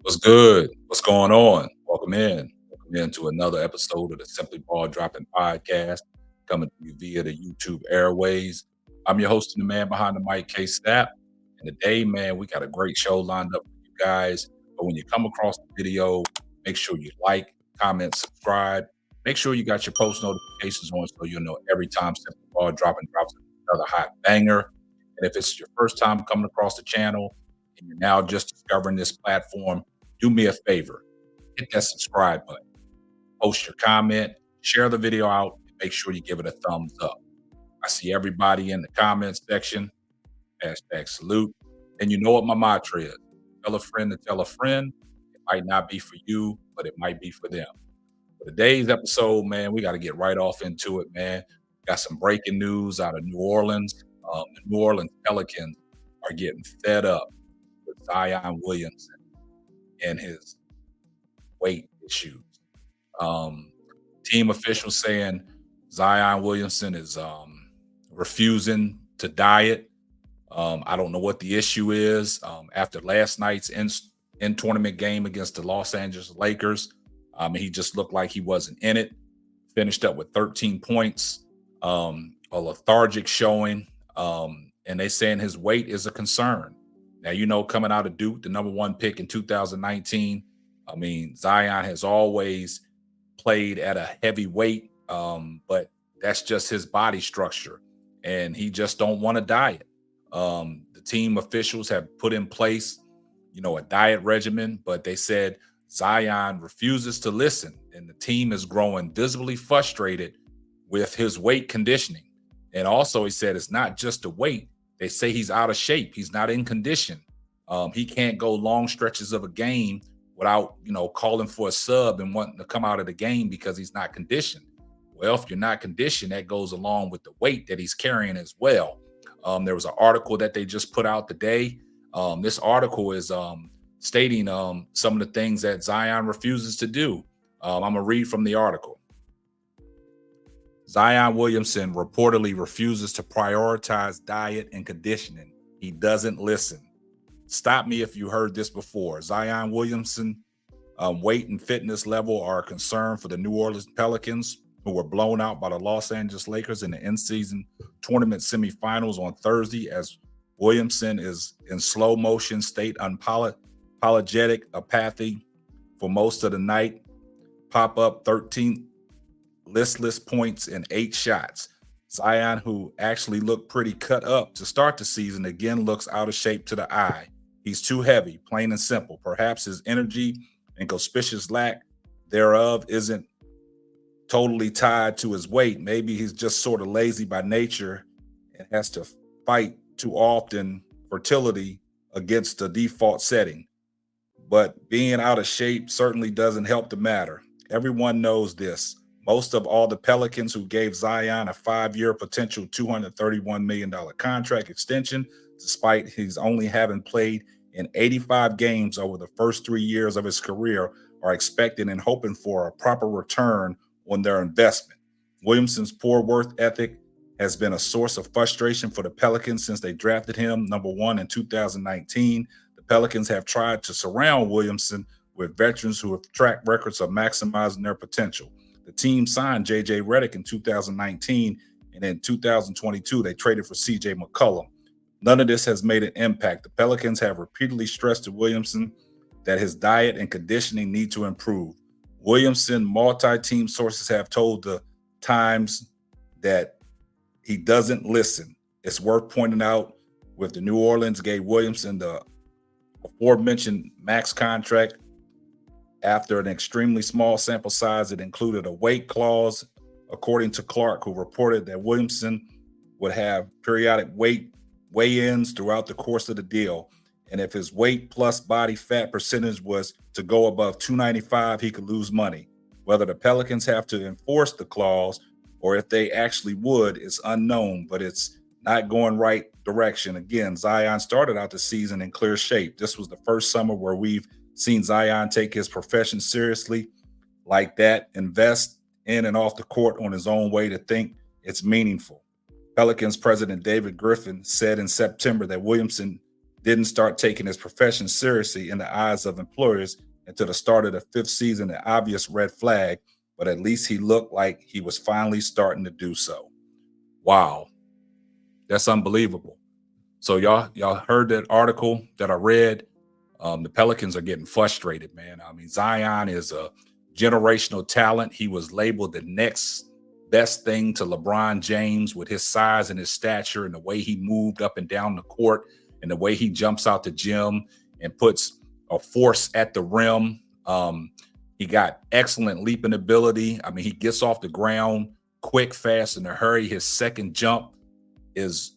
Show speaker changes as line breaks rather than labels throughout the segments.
What's good? What's going on? Welcome in. Welcome in to another episode of the Simply Ball Dropping Podcast, coming to you via the YouTube airways. I'm your host and the man behind the mic, K Snap. And today, man, we got a great show lined up for you guys. But when you come across the video, make sure you like, comment, subscribe. Make sure you got your post notifications on so you'll know every time Simply Ball Dropping drops another hot banger. And if it's your first time coming across the channel and you're now just discovering this platform, do me a favor, hit that subscribe button, post your comment, share the video out, and make sure you give it a thumbs up. I see everybody in the comments section. Hashtag salute. And you know what my mantra is. Tell a friend to tell a friend. It might not be for you, but it might be for them. For today's episode, man, we got to get right off into it, man. Got some breaking news out of New Orleans. The New Orleans Pelicans are getting fed up with Zion Williamson and his weight issues. Team officials saying Zion Williamson is refusing to diet. I don't know what the issue is. After last night's in tournament game against the Los Angeles Lakers, he just looked like he wasn't in it. Finished up with 13 points, a lethargic showing, and they saying his weight is a concern. Now, coming out of Duke, the number one pick in 2019, Zion has always played at a heavy weight, but that's just his body structure, and he just don't want to diet. The team officials have put in place, a diet regimen, but they said Zion refuses to listen, and the team is growing visibly frustrated with his weight conditioning. And also, he said it's not just the weight. They say he's out of shape. He's not in condition. He can't go long stretches of a game without, calling for a sub and wanting to come out of the game because he's not conditioned. Well, if you're not conditioned, that goes along with the weight that he's carrying as well. There was an article that they just put out today. This article is stating some of the things that Zion refuses to do. I'm going to read from the article. Zion Williamson reportedly refuses to prioritize diet and conditioning. He doesn't listen. Stop me if you heard this before. Zion Williamson weight and fitness level are a concern for the New Orleans Pelicans, who were blown out by the Los Angeles Lakers in the in-season tournament semifinals on Thursday, as Williamson is in slow motion state, apologetic apathy for most of the night. Pop up 13 listless points in 8 shots. Zion, who actually looked pretty cut up to start the season, again looks out of shape to the eye. He's too heavy, plain and simple. Perhaps his energy and conspicuous lack thereof isn't totally tied to his weight. Maybe he's just sort of lazy by nature and has to fight too often fertility against the default setting. But being out of shape certainly doesn't help the matter. Everyone knows this. Most of all the Pelicans who gave Zion a 5-year potential $231 million contract extension, despite he's only having played in 85 games over the first 3 years of his career, are expecting and hoping for a proper return on their investment. Williamson's poor work ethic has been a source of frustration for the Pelicans since they drafted him number 1 in 2019. The Pelicans have tried to surround Williamson with veterans who have track records of maximizing their potential. The team signed J.J. Redick in 2019, and in 2022, they traded for C.J. McCollum. None of this has made an impact. The Pelicans have repeatedly stressed to Williamson that his diet and conditioning need to improve. Williamson, multi-team sources have told the Times that he doesn't listen. It's worth pointing out, with the New Orleans gave Williamson the aforementioned max contract after an extremely small sample size. It included a weight clause, according to Clark, who reported that Williamson would have periodic weigh-ins throughout the course of the deal. And if his weight plus body fat percentage was to go above 295, he could lose money. Whether the Pelicans have to enforce the clause or if they actually would is unknown, but it's not going right direction. Again, Zion started out the season in clear shape. This was the first summer where we've seen Zion take his profession seriously like that, invest in and off the court on his own way to think it's meaningful. Pelicans president David Griffin said in September that Williamson didn't start taking his profession seriously in the eyes of employers until the start of the 5th season, an obvious red flag, but at least he looked like he was finally starting to do so. Wow. That's unbelievable. So y'all heard that article that I read. The Pelicans are getting frustrated, man. I mean, Zion is a generational talent. He was labeled the next best thing to LeBron James with his size and his stature and the way he moved up and down the court and the way he jumps out the gym and puts a force at the rim. He got excellent leaping ability. I mean, he gets off the ground quick, fast, in a hurry. His second jump is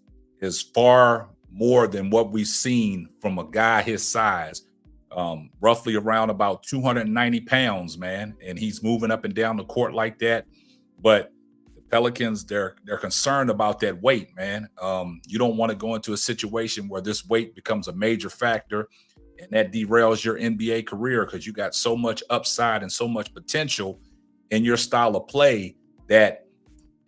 far more than what we've seen from a guy his size, roughly around about 290 pounds, man. And he's moving up and down the court like that. But the Pelicans, they're concerned about that weight, man. You don't want to go into a situation where this weight becomes a major factor and that derails your NBA career, because you got so much upside and so much potential in your style of play that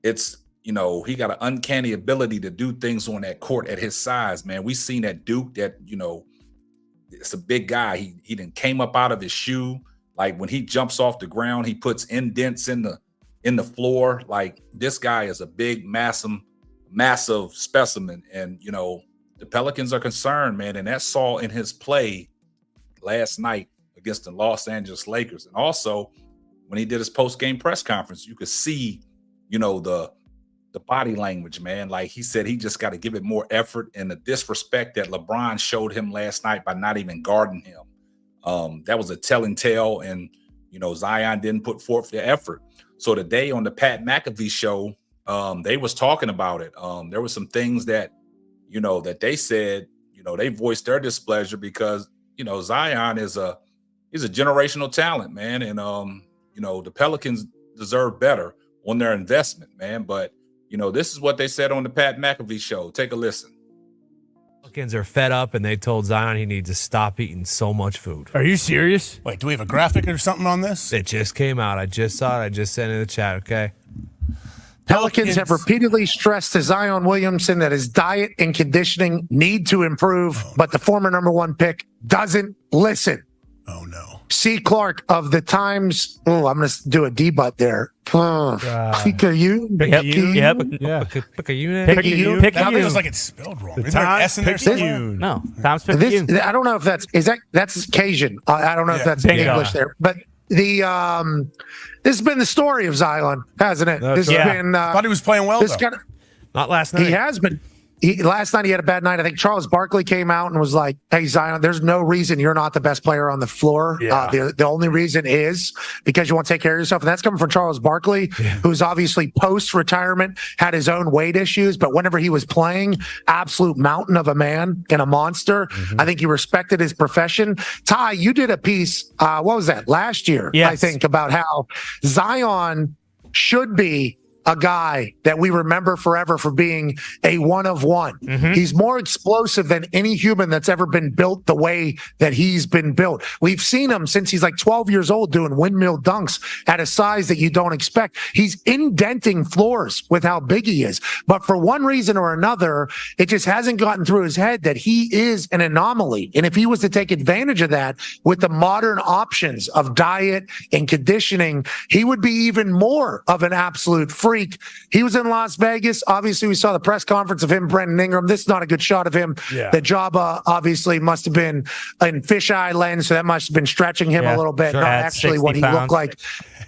it's, he got an uncanny ability to do things on that court at his size, man. We seen at Duke that, it's a big guy. He done came up out of his shoe. Like when he jumps off the ground, he puts indents in the floor. Like this guy is a big, massive specimen. And, the Pelicans are concerned, man. And that saw in his play last night against the Los Angeles Lakers. And also when he did his post-game press conference, you could see, the body language, man. Like he said, he just got to give it more effort, and the disrespect that LeBron showed him last night by not even guarding him. That was a telling tale. And, Zion didn't put forth the effort. So today on the Pat McAfee show, they was talking about it. There were some things that, that they said, they voiced their displeasure because, Zion he's a generational talent, man. And, the Pelicans deserve better on their investment, man. But, this is what they said on the Pat McAfee show. Take a listen.
Pelicans are fed up, and they told Zion he needs to stop eating so much food.
Are you serious?
Wait, do we have a graphic or something on this?
It just came out. I just saw it. I just sent it in the chat, okay?
Pelicans have repeatedly stressed to Zion Williamson that his diet and conditioning need to improve, but the former number 1 pick doesn't listen.
Oh, no.
C. Clark of the Times. Oh, I'm going to do a debut there.
Pick a unit.
I
That feels like it's spelled wrong. Is there an S in there somewhere?
No. Times Picayune.
I don't know if that's Cajun. I don't know if that's English there. But this has been the story of Zion, hasn't it? This has been.
I thought he was playing well, though.
Not last night.
He has been. Last night he had a bad night. I think Charles Barkley came out and was like, "Hey Zion, there's no reason you're not the best player on the floor.
Yeah.
The only reason is because you want to take care of yourself." And that's coming from Charles Barkley, who's obviously post-retirement had his own weight issues, but whenever he was playing, absolute mountain of a man and a monster. Mm-hmm. I think he respected his profession. Ty, you did a piece. What was that? Last year, I think, about how Zion should be a guy that we remember forever for being a one of one. Mm-hmm. He's more explosive than any human that's ever been built the way that he's been built. We've seen him since he's like 12 years old doing windmill dunks at a size that you don't expect. He's indenting floors with how big he is. But for one reason or another, it just hasn't gotten through his head that he is an anomaly. And if he was to take advantage of that with the modern options of diet and conditioning, he would be even more of an absolute freak. He was in Las Vegas. Obviously, we saw the press conference of him, Brendan Ingram. This is not a good shot of him. Yeah. The job obviously must have been in fisheye lens, so that must have been stretching him a little bit, not actually what he looked like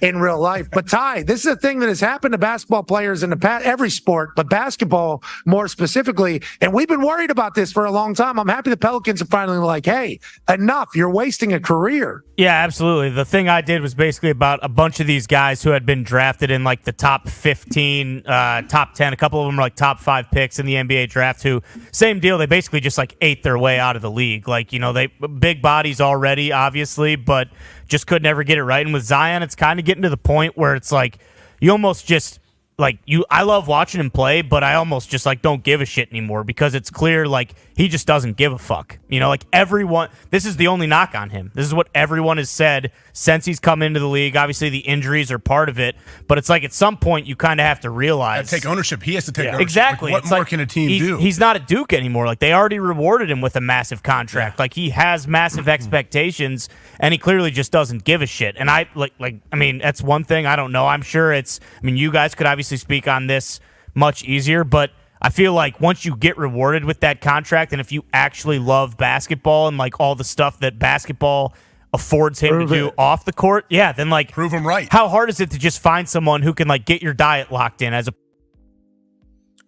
in real life. But Ty, this is a thing that has happened to basketball players in the past, every sport, but basketball more specifically. And we've been worried about this for a long time. I'm happy the Pelicans are finally like, hey, enough. You're wasting a career.
Yeah, absolutely. The thing I did was basically about a bunch of these guys who had been drafted in like the top 15, top 10. A couple of them were like top 5 picks in the NBA draft who, same deal. They basically just like ate their way out of the league. Like, you know, they big bodies already, obviously, but just could never get it right. And with Zion, it's kind of getting to the point where it's like you almost just like I love watching him play, but I almost just like don't give a shit anymore because it's clear like he just doesn't give a fuck. You know, like everyone, this is the only knock on him. This is what everyone has said since he's come into the league. Obviously, the injuries are part of it, but it's like at some point you kind of have to realize.
Take ownership. He has to take ownership.
Exactly.
Like, what more can a team do?
He's not at Duke anymore. Like, they already rewarded him with a massive contract. Like, he has massive expectations, and he clearly just doesn't give a shit. And I mean, that's one thing. I don't know. I'm sure you guys could obviously speak on this much easier, but I feel like once you get rewarded with that contract, and if you actually love basketball and like all the stuff that basketball affords him to do off the court, then like
prove him right.
How hard is it to just find someone who can like get your diet locked in as a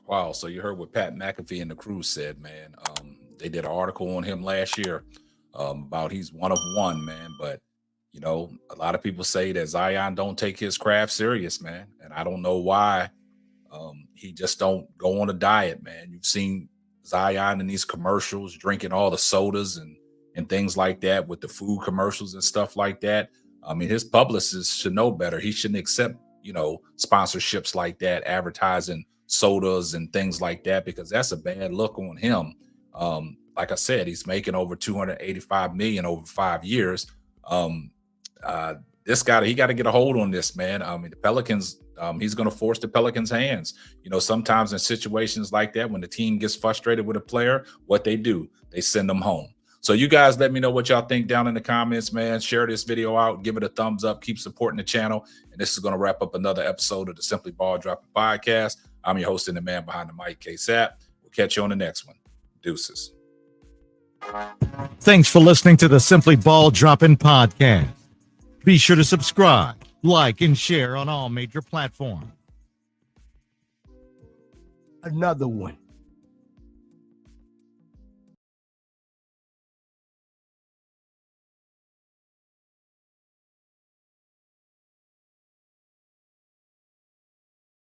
Wow, so you heard what Pat McAfee and the crew said, man. They did an article on him last year about he's one of one, man. But, you know, a lot of people say that Zion don't take his craft serious, man. And I don't know why he just don't go on a diet, man. You've seen Zion in these commercials drinking all the sodas and things like that with the food commercials and stuff like that. I mean, his publicist should know better. He shouldn't accept, you know, sponsorships like that, advertising sodas and things like that, because that's a bad look on him. Like I said, he's making over $285 million over 5 years. This guy, he got to get a hold on this, man. I mean, the Pelicans, he's going to force the Pelicans' hands. You know, sometimes in situations like that, when the team gets frustrated with a player, what they do, they send them home. So you guys let me know what y'all think down in the comments, man. Share this video out, give it a thumbs up, keep supporting the channel. And this is going to wrap up another episode of the Simply Ball Dropping Podcast. I'm your host and the man behind the mic, K-Sap. We'll catch you on the next one. Deuces.
Thanks for listening to the Simply Ball Dropping Podcast. Be sure to subscribe, like, and share on all major platforms.
Another one.